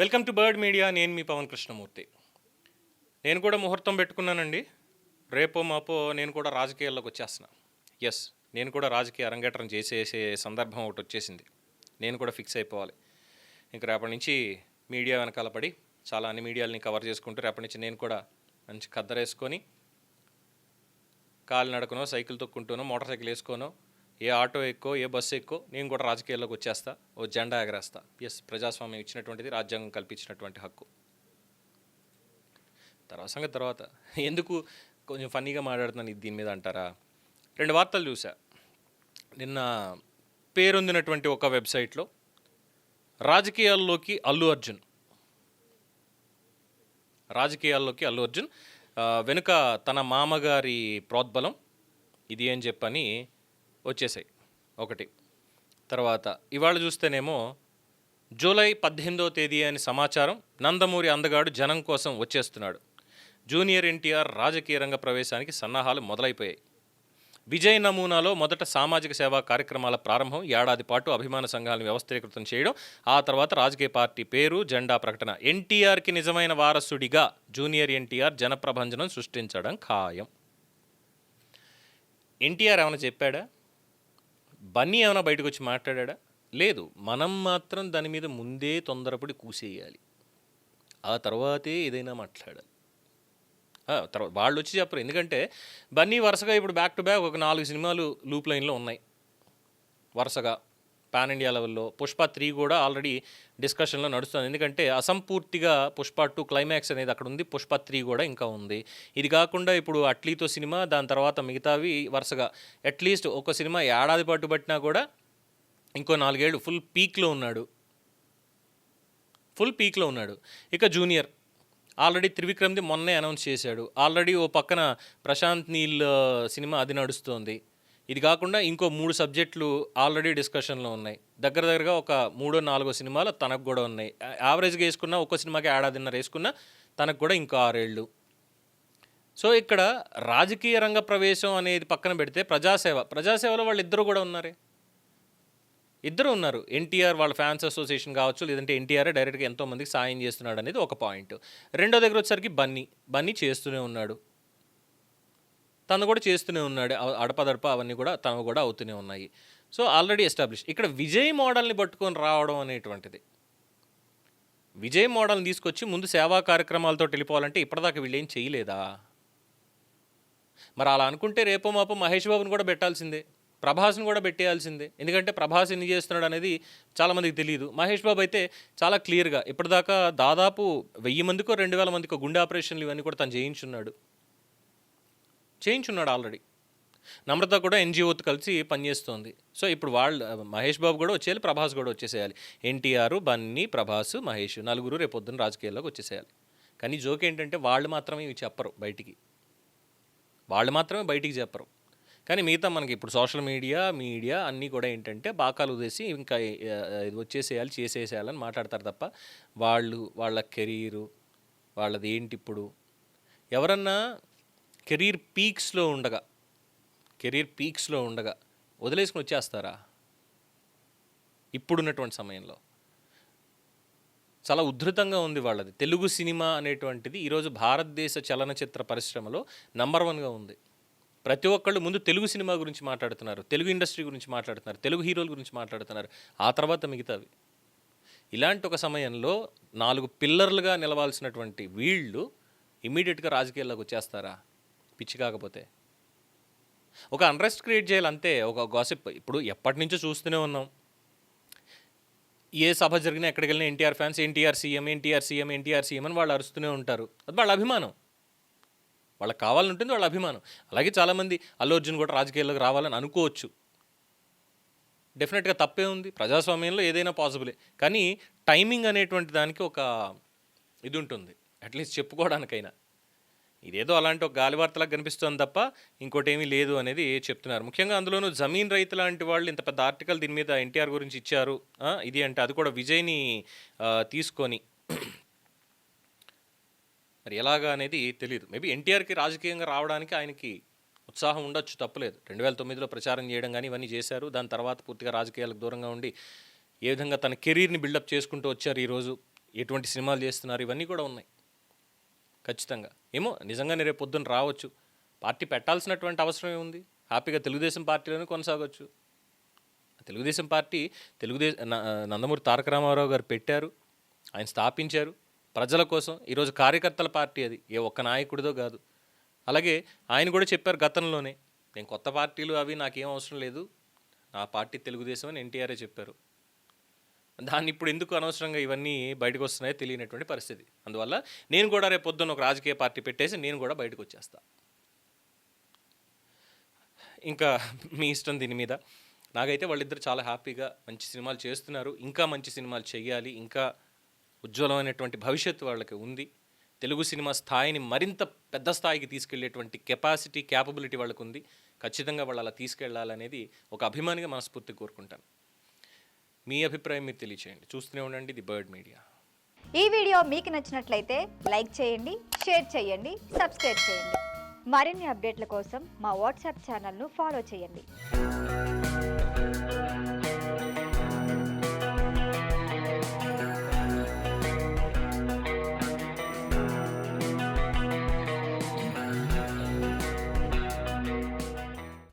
Welcome to bird media. నేను మీ పవన్ కృష్ణమూర్తి. నేను కూడా ముహూర్తం పెట్టుకున్నానండి. రేపో మాపో నేను కూడా రాజకీయాల్లోకి వచ్చేస్తున్నా. ఎస్, నేను కూడా రాజకీయ అరంగేట్రం చేసే సందర్భం ఒకటి వచ్చేసింది. నేను కూడా ఫిక్స్ అయిపోవాలి. ఇంక రేపటి నుంచి మీడియా వెనకాల పడి చాలా అన్ని మీడియాలని కవర్ చేసుకుంటూ రేపటి నుంచి నేను కూడా మంచి ఖద్దరేసుకొని కాలు నడకనో, సైకిల్ తొక్కుంటూనో, మోటార్ సైకిల్ వేసుకోనో, ఏ ఆటో ఎక్కువ, ఏ బస్సు ఎక్కువ, నేను కూడా రాజకీయాల్లోకి వచ్చేస్తా, ఓ జెండా ఎగరేస్తా. ఎస్, ప్రజాస్వామ్యం ఇచ్చినటువంటిది, రాజ్యాంగం కల్పించినటువంటి హక్కు. తర్వాత ఎందుకు కొంచెం ఫన్నీగా మాట్లాడుతున్నాను దీని మీద అంటారా? 2 వార్తలు చూసా నిన్న. పేరొందినటువంటి ఒక వెబ్సైట్లో రాజకీయాల్లోకి అల్లు అర్జున్ వెనుక తన మామగారి ప్రోద్బలం ఇది అని చెప్పని వచ్చేసాయి ఒకటి. తర్వాత ఇవాళ చూస్తేనేమో జూలై 18వ తేదీ అని సమాచారం. నందమూరి అందగాడు జనం కోసం వచ్చేస్తున్నాడు. జూనియర్ ఎన్టీఆర్ రాజకీయ రంగ ప్రవేశానికి సన్నాహాలు మొదలైపోయాయి. విజయ్ నమూనాలో మొదట సామాజిక సేవా కార్యక్రమాల ప్రారంభం, ఏడాది పాటు అభిమాన సంఘాలను వ్యవస్థీకృతం చేయడం, ఆ తర్వాత రాజకీయ పార్టీ పేరు, జెండా ప్రకటన. ఎన్టీఆర్కి నిజమైన వారసుడిగా జూనియర్ ఎన్టీఆర్ జనప్రభంజనం సృష్టించడం ఖాయం. ఎన్టీఆర్ ఏమైనా చెప్పాడా? బన్నీ ఏమైనా బయటకు వచ్చి మాట్లాడా? లేదు. మనం మాత్రం దాని మీద ముందే తొందరపడి కూసేయాలి, ఆ తర్వాతే ఏదైనా మాట్లాడాలి. తర్వాత వాళ్ళు వచ్చి చెప్పరు. ఎందుకంటే బన్నీ వరుసగా ఇప్పుడు బ్యాక్ టు బ్యాక్ ఒక 4 సినిమాలు లూప్ లైన్లో ఉన్నాయి వరుసగా పాన్ ఇండియా లెవెల్లో. పుష్ప 3 కూడా ఆల్రెడీ డిస్కషన్లో నడుస్తుంది. ఎందుకంటే అసంపూర్తిగా పుష్ప 2 క్లైమాక్స్ అనేది అక్కడ ఉంది, పుష్ప 3 కూడా ఇంకా ఉంది. ఇది కాకుండా ఇప్పుడు అట్లీతో సినిమా, దాని తర్వాత మిగతావి వరుసగా అట్లీస్ట్ ఒక సినిమా ఏడాది పాటు పట్టినా కూడా ఇంకో 4 ఏళ్ళు ఫుల్ పీక్లో ఉన్నాడు. ఇక జూనియర్ ఆల్రెడీ త్రివిక్రమ్ది మొన్నే అనౌన్స్ చేశాడు. ఆల్రెడీ ఓ పక్కన ప్రశాంత్ నీల్ సినిమా అది నడుస్తోంది. ఇది కాకుండా ఇంకో 3 సబ్జెక్టులు ఆల్రెడీ డిస్కషన్లో ఉన్నాయి. దగ్గరగా ఒక 3-4 సినిమాలు తనకు కూడా ఉన్నాయి. యావరేజ్గా వేసుకున్నా ఒక్కో సినిమాకి ఏడాదిన్నర వేసుకున్నా తనకు కూడా ఇంకో 6 ఏళ్ళు. సో ఇక్కడ రాజకీయ రంగ ప్రవేశం అనేది పక్కన పెడితే ప్రజాసేవలో వాళ్ళు ఇద్దరు కూడా ఉన్నారు. ఎన్టీఆర్ వాళ్ళ ఫ్యాన్స్ అసోసియేషన్ కావచ్చు, లేదంటే ఎన్టీఆర్ డైరెక్ట్గా ఎంతోమందికి సాయం చేస్తున్నాడు అనేది ఒక పాయింట్. రెండో దగ్గర వచ్చేసరికి బన్నీ చేస్తూనే ఉన్నాడు, తను కూడా చేస్తూనే ఉన్నాడు. అడపదడప అవన్నీ కూడా తను కూడా అవుతూనే ఉన్నాయి. So already establish. ఇక్కడ విజయ్ మోడల్ని పట్టుకొని రావడం అనేటువంటిది, విజయ్ మోడల్ని తీసుకొచ్చి ముందు సేవా కార్యక్రమాలతో వెళ్ళిపోవాలంటే ఇప్పటిదాకా వీళ్ళు ఏం చేయలేదా? మరి అలా అనుకుంటే రేపో మాపో మహేష్ బాబుని కూడా పెట్టాల్సిందే, ప్రభాస్ని కూడా పెట్టేయాల్సిందే. ఎందుకంటే ప్రభాస్ ఎన్ని చేస్తున్నాడు అనేది చాలామందికి తెలియదు. మహేష్ బాబు అయితే చాలా క్లియర్గా ఇప్పటిదాకా దాదాపు 1000 మందికో 2000 మందికో గుండె ఆపరేషన్లు ఇవన్నీ కూడా తను చేయించున్నాడు ఆల్రెడీ. నమ్రత కూడా ఎన్జిఓతో కలిసి పనిచేస్తోంది. సో ఇప్పుడు మహేష్ బాబు కూడా వచ్చేయాలి, ప్రభాస్ కూడా వచ్చేసేయాలి. ఎన్టీఆర్, బన్నీ, ప్రభాస్, మహేష్ నలుగురు రేపొద్దున రాజకీయాల్లోకి వచ్చేసేయాలి. కానీ జోక్ ఏంటంటే వాళ్ళు మాత్రమే ఇవి చెప్పరు బయటికి, చెప్పరు. కానీ మిగతా మనకి ఇప్పుడు సోషల్ మీడియా అన్నీ కూడా ఏంటంటే బాకాలు ఉదేసి ఇంకా ఇది వచ్చేసేయాలి, చేసేసేయాలని మాట్లాడతారు తప్ప వాళ్ళ కెరీరు వాళ్ళది ఏంటి. ఇప్పుడు ఎవరన్నా కెరీర్ పీక్స్లో ఉండగా వదిలేసుకుని వచ్చేస్తారా? ఇప్పుడున్నటువంటి సమయంలో చాలా ఉధృతంగా ఉంది వాళ్ళది. తెలుగు సినిమా అనేటువంటిది ఈరోజు భారతదేశ చలనచిత్ర పరిశ్రమలో నంబర్ 1గా ఉంది. ప్రతి ఒక్కళ్ళు ముందు తెలుగు సినిమా గురించి మాట్లాడుతున్నారు, తెలుగు ఇండస్ట్రీ గురించి మాట్లాడుతున్నారు, తెలుగు హీరోల గురించి మాట్లాడుతున్నారు, ఆ తర్వాత మిగతావి. ఇలాంటి ఒక సమయంలో 4 పిల్లర్లుగా నిలవాల్సినటువంటి వీళ్ళు ఇమ్మీడియట్గా రాజకీయాల్లోకి వచ్చేస్తారా? పిచ్చి కాకపోతే. ఒక అన్రెస్ట్ క్రియేట్ చేయాలి అంతే, ఒక గాసిప్. ఇప్పుడు ఎప్పటి నుంచో చూస్తూనే ఉన్నాం, ఏ సభ జరిగినా ఎక్కడికి వెళ్ళినా ఎన్టీఆర్ ఫ్యాన్స్ ఎన్టీఆర్ సీఎం అని వాళ్ళు అరుస్తూనే ఉంటారు. అది వాళ్ళ అభిమానం, వాళ్ళకి కావాలని ఉంటుంది వాళ్ళ అభిమానం. అలాగే చాలామంది అల్లు అర్జున్ కూడా రాజకీయాల్లోకి రావాలని అనుకోవచ్చు, డెఫినెట్గా తప్పే ఉంది. ప్రజాస్వామ్యంలో ఏదైనా పాసిబులే. కానీ టైమింగ్ అనేటువంటి దానికి ఒక ఇది ఉంటుంది, అట్లీస్ట్ చెప్పుకోవడానికైనా. ఇదేదో అలాంటి ఒక గాలివార్తలకు కనిపిస్తుంది తప్ప ఇంకోటి ఏమీ లేదు అనేది చెప్తున్నారు. ముఖ్యంగా అందులోనూ జమీన్ రైతు లాంటి వాళ్ళు ఇంత పెద్ద ఆర్టికల్ దీని మీద ఎన్టీఆర్ గురించి ఇచ్చారు. ఇది అంటే అది కూడా విజయ్ని తీసుకొని మరి ఎలాగా అనేది తెలియదు. మేబీ ఎన్టీఆర్కి రాజకీయంగా రావడానికి ఆయనకి ఉత్సాహం ఉండొచ్చు, తప్పలేదు. 2009లో ప్రచారం చేయడం కానీ ఇవన్నీ చేశారు. దాని తర్వాత పూర్తిగా రాజకీయాలకు దూరంగా ఉండి ఏ విధంగా తన కెరీర్ని బిల్డప్ చేసుకుంటూ వచ్చారు. ఈరోజు ఎటువంటి సినిమాలు చేస్తున్నారు, ఇవన్నీ కూడా ఉన్నాయి ఖచ్చితంగా. ఏమో నిజంగానే రేపు పొద్దున్న రావచ్చు. పార్టీ పెట్టాల్సినటువంటి అవసరం ఏముంది? హ్యాపీగా తెలుగుదేశం పార్టీలోనే కొనసాగొచ్చు. తెలుగుదేశం పార్టీ నందమూరి తారక రామారావు గారు పెట్టారు, ఆయన స్థాపించారు ప్రజల కోసం. ఈరోజు కార్యకర్తల పార్టీ అది, ఏ ఒక్క నాయకుడిదో కాదు. అలాగే ఆయన కూడా చెప్పారు గతంలోనే, నేను కొత్త పార్టీలు అవి నాకేం అవసరం లేదు, నా పార్టీ తెలుగుదేశం అని ఎన్టీఆరే చెప్పారు. దాన్ని ఇప్పుడు ఎందుకు అనవసరంగా ఇవన్నీ బయటకు వస్తున్నాయో తెలియనటువంటి పరిస్థితి. అందువల్ల నేను కూడా రేపు పొద్దున్న ఒక రాజకీయ పార్టీ పెట్టేసి నేను కూడా బయటకు వచ్చేస్తా. ఇంకా మీ ఇష్టం దీని మీద. నాకైతే వాళ్ళిద్దరు చాలా హ్యాపీగా మంచి సినిమాలు చేస్తున్నారు, ఇంకా మంచి సినిమాలు చేయాలి, ఇంకా ఉజ్వలమైనటువంటి భవిష్యత్తు వాళ్ళకి ఉంది. తెలుగు సినిమా స్థాయిని మరింత పెద్ద స్థాయికి తీసుకెళ్లేటువంటి కెపాసిటీ, క్యాపబిలిటీ వాళ్ళకు ఉంది. ఖచ్చితంగా వాళ్ళు అలా తీసుకెళ్లాలనేది ఒక అభిమానిగా మనస్ఫూర్తిగా కోరుకుంటాను. మీ అభిప్రాయం మీరు తెలియచేయండి. చూస్తూనే ఉండండి ది బర్డ్ మీడియా. ఈ వీడియో మీకు నచ్చినట్లయితే లైక్ చేయండి, షేర్ చేయండి, సబ్స్క్రైబ్ చేయండి. మరిన్ని అప్డేట్ల కోసం మా వాట్సాప్ ఛానల్ను ఫాలో చేయండి.